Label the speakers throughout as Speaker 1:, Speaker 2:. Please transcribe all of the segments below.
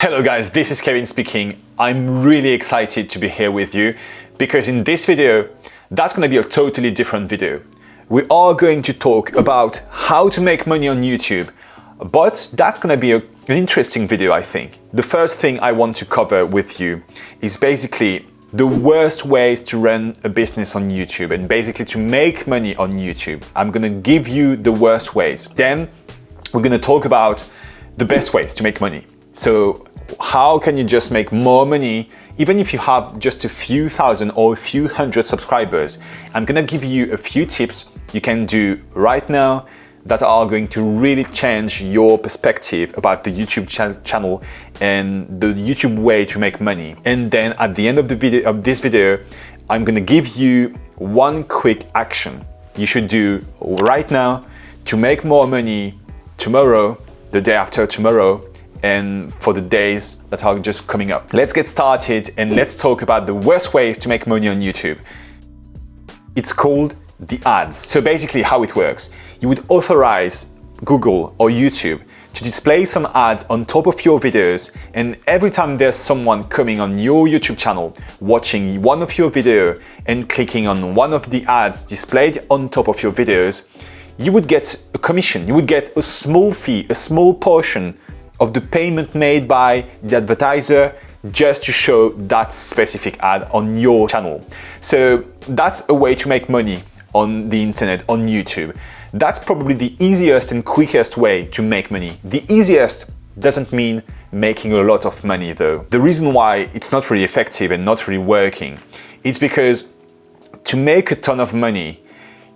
Speaker 1: Hello guys, this is Kevin speaking. I'm really excited to be here with you because in this video, that's going to be a totally different video. We are going to talk about how to make money on YouTube, but that's going to be an interesting video, I think. The first thing I want to cover with you is basically the worst ways to run a business on YouTube and basically to make money on YouTube. I'm going to give you the worst ways. Then we're going to talk about the best ways to make money. So how can you just make more money even if you have just a few thousand or a few hundred subscribers? I'm gonna give you a few tips you can do right now that are going to really change your perspective about the YouTube channel and the YouTube way to make money. And then at the end of this video, I'm gonna give you one quick action you should do right now to make more money tomorrow, the day after tomorrow, and for the days that are just coming up. Let's get started and let's talk about the worst ways to make money on YouTube. It's called the ads. So basically how it works, you would authorize Google or YouTube to display some ads on top of your videos, and every time there's someone coming on your YouTube channel, watching one of your videos and clicking on one of the ads displayed on top of your videos, you would get a commission, you would get a small fee, a small portion of the payment made by the advertiser just to show that specific ad on your channel. So that's a way to make money on the internet, on YouTube. That's probably the easiest and quickest way to make money. The easiest doesn't mean making a lot of money though. The reason why it's not really effective and not really working, it's because to make a ton of money,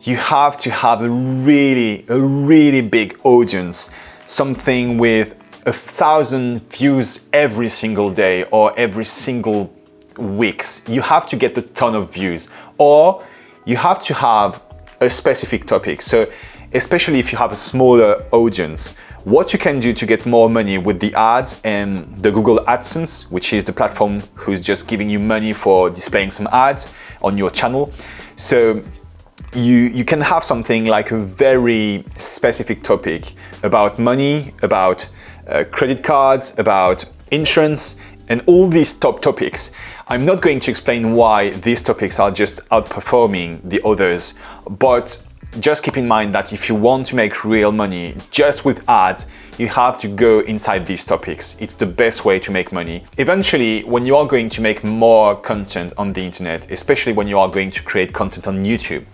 Speaker 1: you have to have a really big audience, something with 1,000 views every single day or every single weeks. You have to get a ton of views, or you have to have a specific topic. So especially if you have a smaller audience, what you can do to get more money with the ads and the Google AdSense, which is the platform who's just giving you money for displaying some ads on your channel. So you can have something like a very specific topic about money, about credit cards, about insurance, and all these top topics. I'm not going to explain why these topics are just outperforming the others, but just keep in mind that if you want to make real money just with ads, you have to go inside these topics. It's the best way to make money. Eventually, when you are going to make more content on the internet, especially when you are going to create content on YouTube,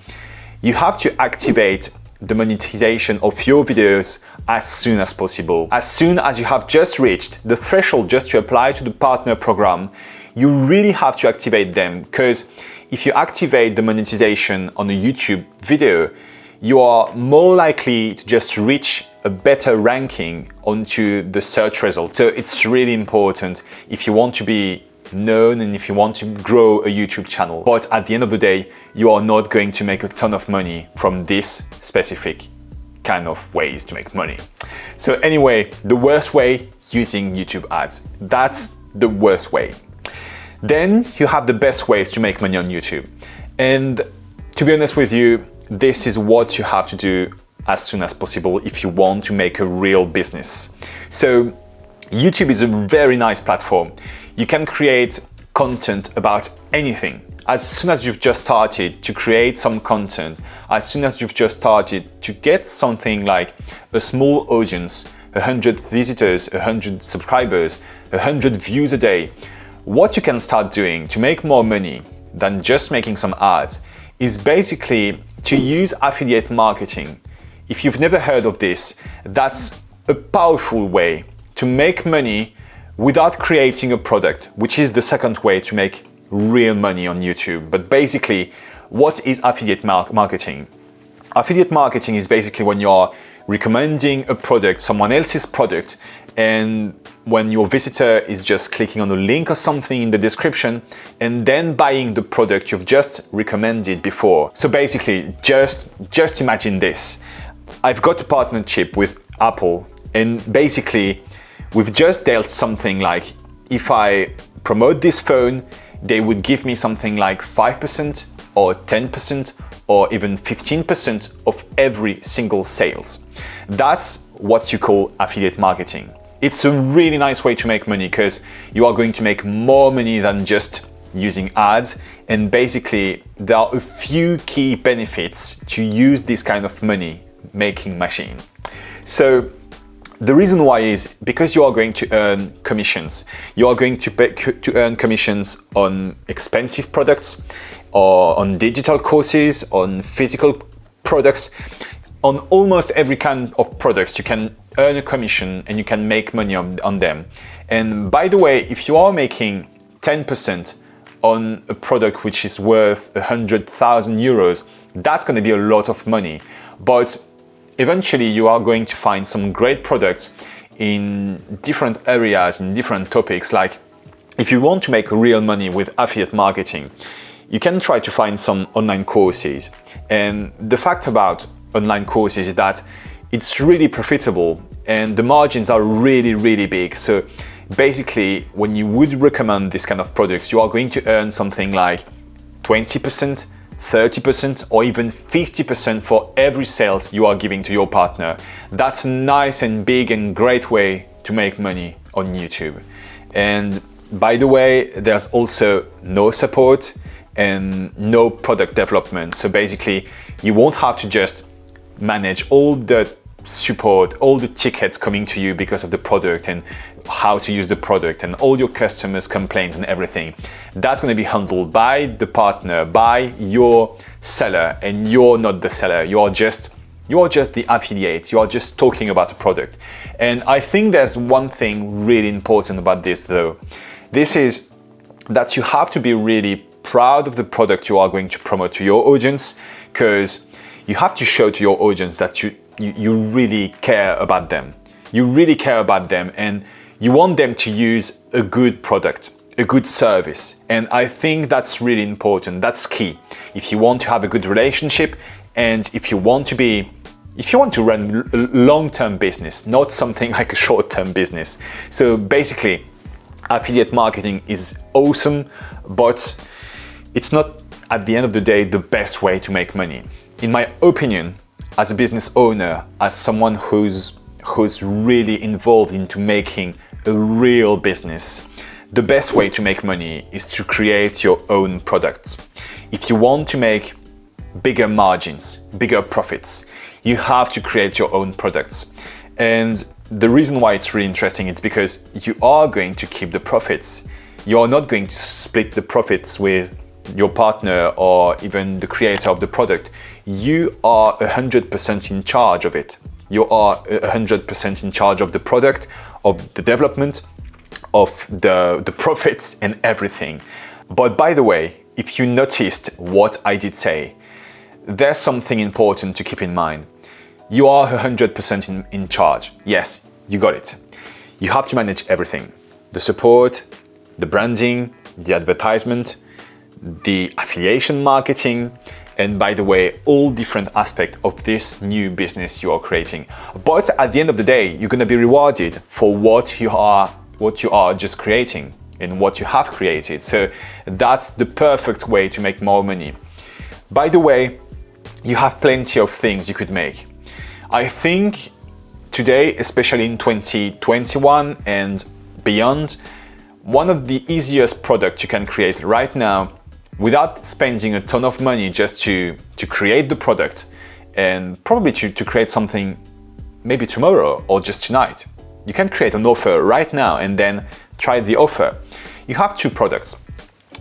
Speaker 1: you have to activate the monetization of your videos as soon as possible. As soon as you have just reached the threshold just to apply to the partner program, you really have to activate them, because if you activate the monetization on a YouTube video, you are more likely to just reach a better ranking onto the search results. So it's really important if you want to be known and if you want to grow a YouTube channel. But at the end of the day, you are not going to make a ton of money from this specific kind of ways to make money. So anyway, the worst way, using YouTube ads. That's the worst way. Then you have the best ways to make money on YouTube. And to be honest with you, this is what you have to do as soon as possible if you want to make a real business. So YouTube is a very nice platform. You can create content about anything. As soon as you've just started to create some content, as soon as you've just started to get something like a small audience, 100 visitors, 100 subscribers, 100 views a day, what you can start doing to make more money than just making some ads is basically to use affiliate marketing. If you've never heard of this, that's a powerful way to make money without creating a product, which is the second way to make real money on YouTube. But basically, what is affiliate marketing? Affiliate marketing is basically when you're recommending a product, someone else's product, and when your visitor is just clicking on a link or something in the description and then buying the product you've just recommended before. So basically, just imagine this. I've got a partnership with Apple, and basically we've just dealt something like, if I promote this phone, they would give me something like 5% or 10% or even 15% of every single sales. That's what you call affiliate marketing. It's a really nice way to make money because you are going to make more money than just using ads. And basically, there are a few key benefits to use this kind of money making machine. So the reason why is because you are going to earn commissions. You are going to earn commissions on expensive products, or on digital courses, on physical products. On almost every kind of products, you can earn a commission and you can make money on them. And by the way, if you are making 10% on a product which is worth 100,000 euros, that's going to be a lot of money. But eventually you are going to find some great products in different areas, in different topics. Like if you want to make real money with affiliate marketing, you can try to find some online courses. And the fact about online courses is that it's really profitable and the margins are really, really big. So basically, when you would recommend this kind of products, you are going to earn something like 20%, 30%, or even 50% for every sales you are giving to your partner. That's a nice and big and great way to make money on YouTube. And by the way, there's also no support and no product development. So basically, you won't have to just manage all the support, all the tickets coming to you because of the product and how to use the product and all your customers' complaints and everything. That's going to be handled by the partner, by your seller, and you're not the seller. You are just the affiliate. You are just talking about the product. And I think there's one thing really important about this though. This is that you have to be really proud of the product you are going to promote to your audience, because you have to show to your audience that you really care about them. You really care about them and you want them to use a good product, a good service. And I think that's really important. That's key. If you want to have a good relationship and if you want to run a long-term business, not something like a short-term business. So basically, affiliate marketing is awesome, but it's not at the end of the day the best way to make money. In my opinion, as a business owner, as someone who's really involved into making a real business, the best way to make money is to create your own products. If you want to make bigger margins, bigger profits, you have to create your own products. And the reason why it's really interesting is because you are going to keep the profits. You are not going to split the profits with your partner or even the creator of the product. You are 100% in charge of it. You are 100% in charge of the product, of the development, of the profits and everything. But by the way, if you noticed what I did say, there's something important to keep in mind. You are 100% in charge. Yes, you got it. You have to manage everything. The support, the branding, the advertisement, the affiliation marketing, and by the way, all different aspects of this new business you are creating. But at the end of the day, you're going to be rewarded for what you are just creating and what you have created. So that's the perfect way to make more money. By the way, you have plenty of things you could make. I think today, especially in 2021 and beyond, one of the easiest products you can create right now without spending a ton of money just to create the product and probably to create something maybe tomorrow or just tonight. You can create an offer right now and then try the offer. You have two products.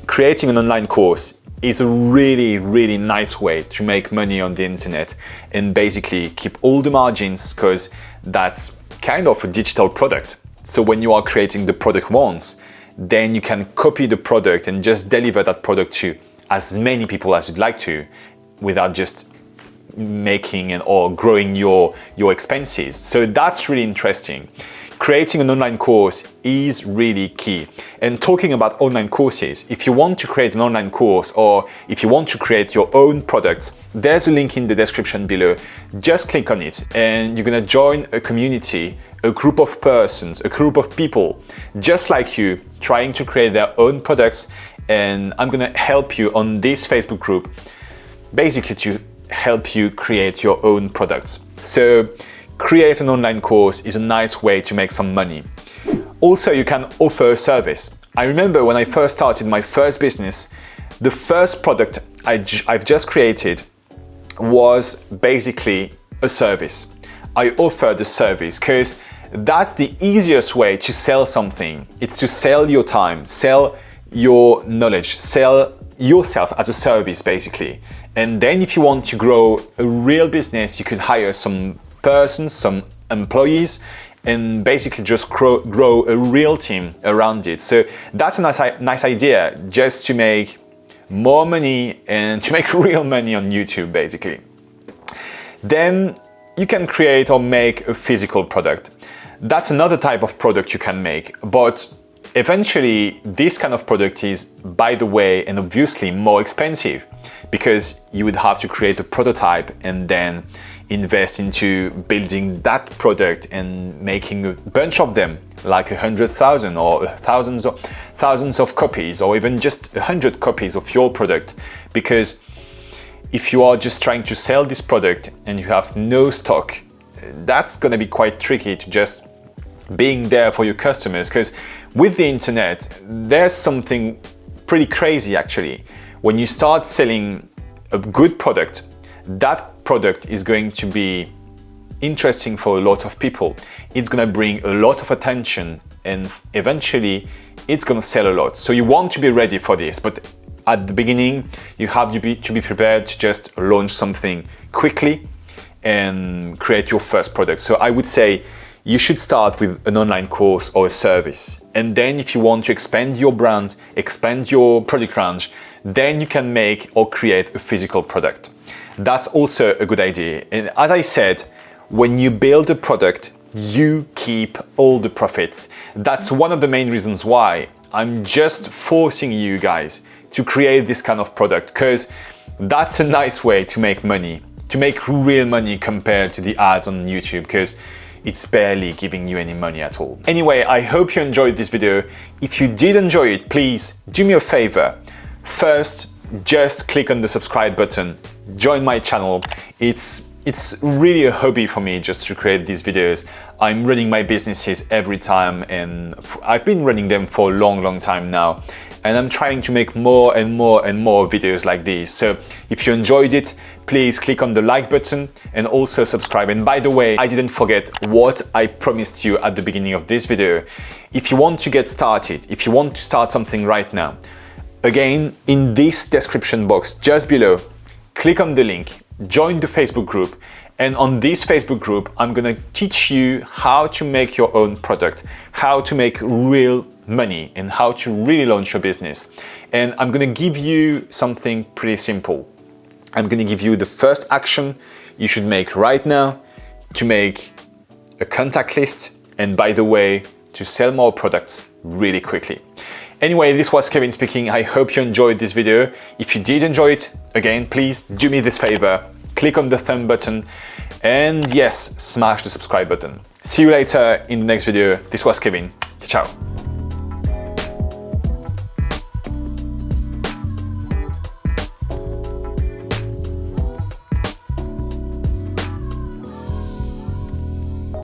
Speaker 1: Creating an online course is a really, really nice way to make money on the internet and basically keep all the margins, because that's kind of a digital product. So when you are creating the product once, then you can copy the product and just deliver that product to as many people as you'd like to without just making or growing your expenses. So that's really interesting. Creating an online course is really key. And talking about online courses, if you want to create an online course or if you want to create your own products, there's a link in the description below. Just click on it and you're gonna join a community, a group of persons, a group of people just like you trying to create their own products. And I'm gonna help you on this Facebook group basically to help you create your own products. So create an online course is a nice way to make some money. Also, you can offer a service. I remember when I first started my first business, the first product I've just created was basically a service. I offered a service because that's the easiest way to sell something. It's to sell your time, sell your knowledge, sell yourself as a service basically. And then if you want to grow a real business, you could hire some persons, some employees, and basically just grow a real team around it. So that's a nice idea, just to make more money and to make real money on YouTube basically. Then you can create or make a physical product. That's another type of product you can make, but eventually this kind of product is, by the way, and obviously more expensive, because you would have to create a prototype and then invest into building that product and making a bunch of them, like 100,000 or thousands of copies, or even just 100 copies of your product. Because if you are just trying to sell this product and you have no stock, that's going to be quite tricky to just being there for your customers. Because with the internet, there's something pretty crazy actually. When you start selling a good product, that product is going to be interesting for a lot of people. It's going to bring a lot of attention, and eventually it's going to sell a lot. So you want to be ready for this, but at the beginning you have to be prepared to just launch something quickly and create your first product. So I would say you should start with an online course or a service, and then if you want to expand your brand, expand your product range, then you can make or create a physical product. That's also a good idea. And as I said, when you build a product, you keep all the profits. That's one of the main reasons why I'm just forcing you guys to create this kind of product, because that's a nice way to make money, to make real money compared to the ads on YouTube, because it's barely giving you any money at all. Anyway, I hope you enjoyed this video. If you did enjoy it, please do me a favor. First, just click on the subscribe button, join my channel. It's really a hobby for me just to create these videos. I'm running my businesses every time, and I've been running them for a long time now. And I'm trying to make more and more videos like these. So if you enjoyed it, please click on the like button and also subscribe. And by the way, I didn't forget what I promised you at the beginning of this video. If you want to get started, if you want to start something right now, again, in this description box just below, click on the link, join the Facebook group, and on this Facebook group, I'm gonna teach you how to make your own product, how to make real money, and how to really launch your business. And I'm gonna give you something pretty simple. I'm gonna give you the first action you should make right now to make a contact list, and by the way, to sell more products really quickly. Anyway, this was Kevin speaking. I hope you enjoyed this video. If you did enjoy it, again, please do me this favor. Click on the thumb button, and yes, smash the subscribe button. See you later in the next video. This was Kevin. Ciao.